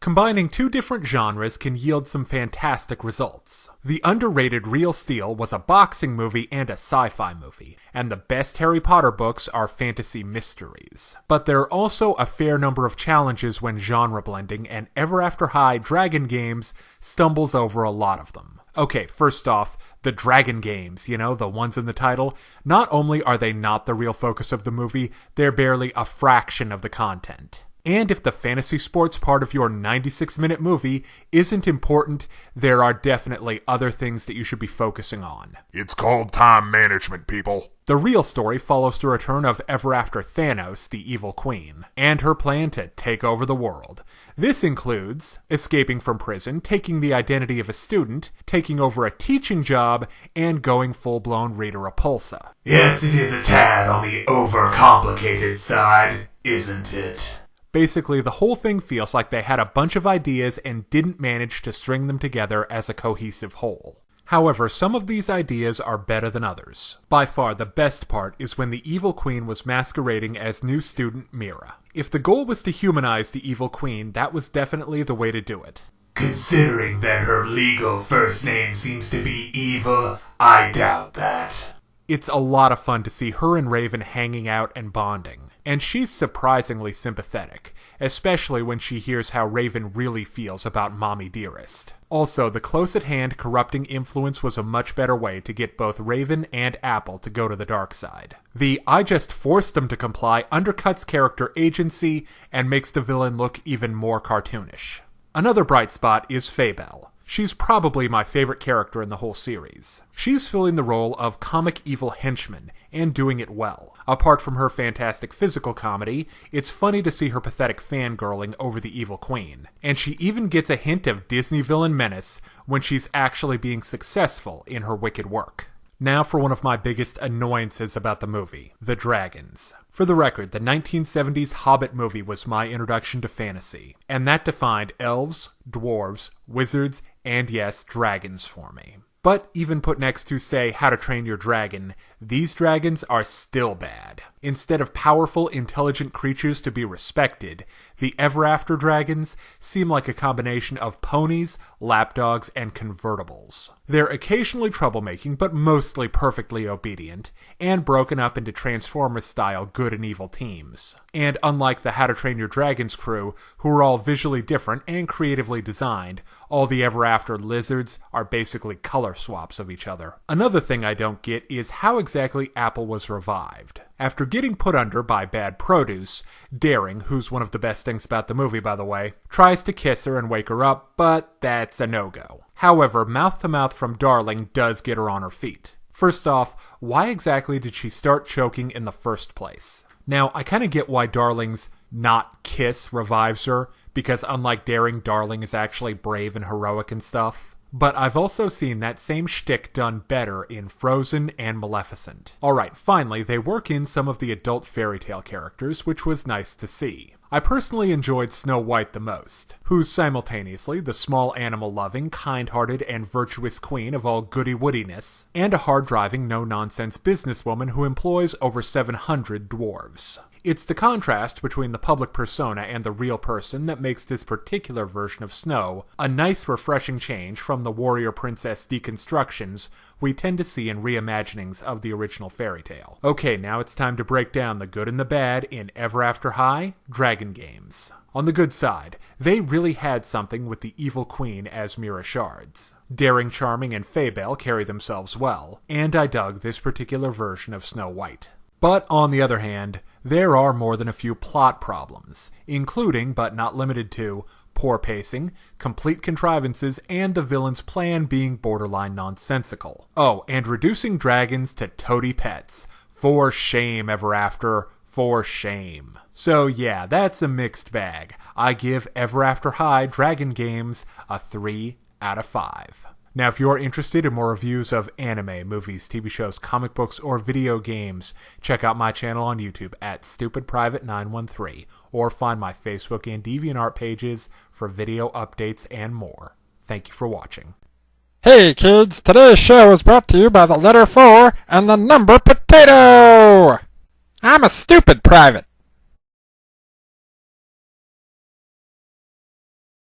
Combining two different genres can yield some fantastic results. The underrated Real Steel was a boxing movie and a sci-fi movie, and the best Harry Potter books are fantasy mysteries. But there are also a fair number of challenges when genre blending, and Ever After High Dragon Games stumbles over a lot of them. Okay, first off, the Dragon Games, the ones in the title, not only are they not the real focus of the movie, they're barely a fraction of the content. And if the fantasy sports part of your 96-minute movie isn't important, there are definitely other things that you should be focusing on. It's called time management, people. The real story follows the return of Ever After Thanos, the evil queen, and her plan to take over the world. This includes escaping from prison, taking the identity of a student, taking over a teaching job, and going full-blown Rita Repulsa. Yes, it is a tad on the overcomplicated side, isn't it? Basically, the whole thing feels like they had a bunch of ideas and didn't manage to string them together as a cohesive whole. However, some of these ideas are better than others. By far, the best part is when the evil queen was masquerading as new student Meera. If the goal was to humanize the evil queen, that was definitely the way to do it. Considering that her legal first name seems to be evil, I doubt that. It's a lot of fun to see her and Raven hanging out and bonding. And she's surprisingly sympathetic, especially when she hears how Raven really feels about Mommy Dearest. Also, the close-at-hand corrupting influence was a much better way to get both Raven and Apple to go to the dark side. The "I just forced them to comply" undercuts character agency and makes the villain look even more cartoonish. Another bright spot is Faye Belle. She's probably my favorite character in the whole series. She's filling the role of comic evil henchman, and doing it well. Apart from her fantastic physical comedy, it's funny to see her pathetic fangirling over the evil queen. And she even gets a hint of Disney villain menace when she's actually being successful in her wicked work. Now for one of my biggest annoyances about the movie, the dragons. For the record, the 1970s Hobbit movie was my introduction to fantasy, and that defined elves, dwarves, wizards, and yes, dragons for me. But even put next to, say, How to Train Your Dragon, these dragons are still bad. Instead of powerful, intelligent creatures to be respected, the Ever After dragons seem like a combination of ponies, lapdogs, and convertibles. They're occasionally troublemaking, but mostly perfectly obedient, and broken up into Transformers-style good and evil teams. And unlike the How to Train Your Dragon's crew, who are all visually different and creatively designed, all the Ever After lizards are basically color swaps of each other. Another thing I don't get is how exactly Apple was revived. After getting put under by bad produce, Daring, who's one of the best things about the movie by the way, tries to kiss her and wake her up, but that's a no-go. However, mouth-to-mouth from Darling does get her on her feet. First off, why exactly did she start choking in the first place? Now, I kinda get why Darling's not kiss revives her, because unlike Daring, Darling is actually brave and heroic and stuff. But I've also seen that same shtick done better in Frozen and Maleficent. Alright, finally, they work in some of the adult fairy tale characters, which was nice to see. I personally enjoyed Snow White the most, who's simultaneously the small animal-loving, kind-hearted, and virtuous queen of all goody-woodiness, and a hard-driving, no-nonsense businesswoman who employs over 700 dwarves. It's the contrast between the public persona and the real person that makes this particular version of Snow a nice, refreshing change from the warrior princess deconstructions we tend to see in reimaginings of the original fairy tale. Okay, now it's time to break down the good and the bad in Ever After High Dragon Games. On the good side, they really had something with the evil queen as Meera Shards. Daring, Charming, and Faye Belle carry themselves well, and I dug this particular version of Snow White. But on the other hand, there are more than a few plot problems, including, but not limited to, poor pacing, complete contrivances, and the villain's plan being borderline nonsensical. Oh, and reducing dragons to toady pets. For shame, Ever After. For shame. So yeah, that's a mixed bag. I give Ever After High Dragon Games a 3 out of 5. Now, if you're interested in more reviews of anime, movies, TV shows, comic books, or video games, check out my channel on YouTube at StupidPrivate913, or find my Facebook and Deviantart pages for video updates and more. Thank you for watching. Hey kids, today's show is brought to you by the letter 4 and the number potato! I'm a stupid private.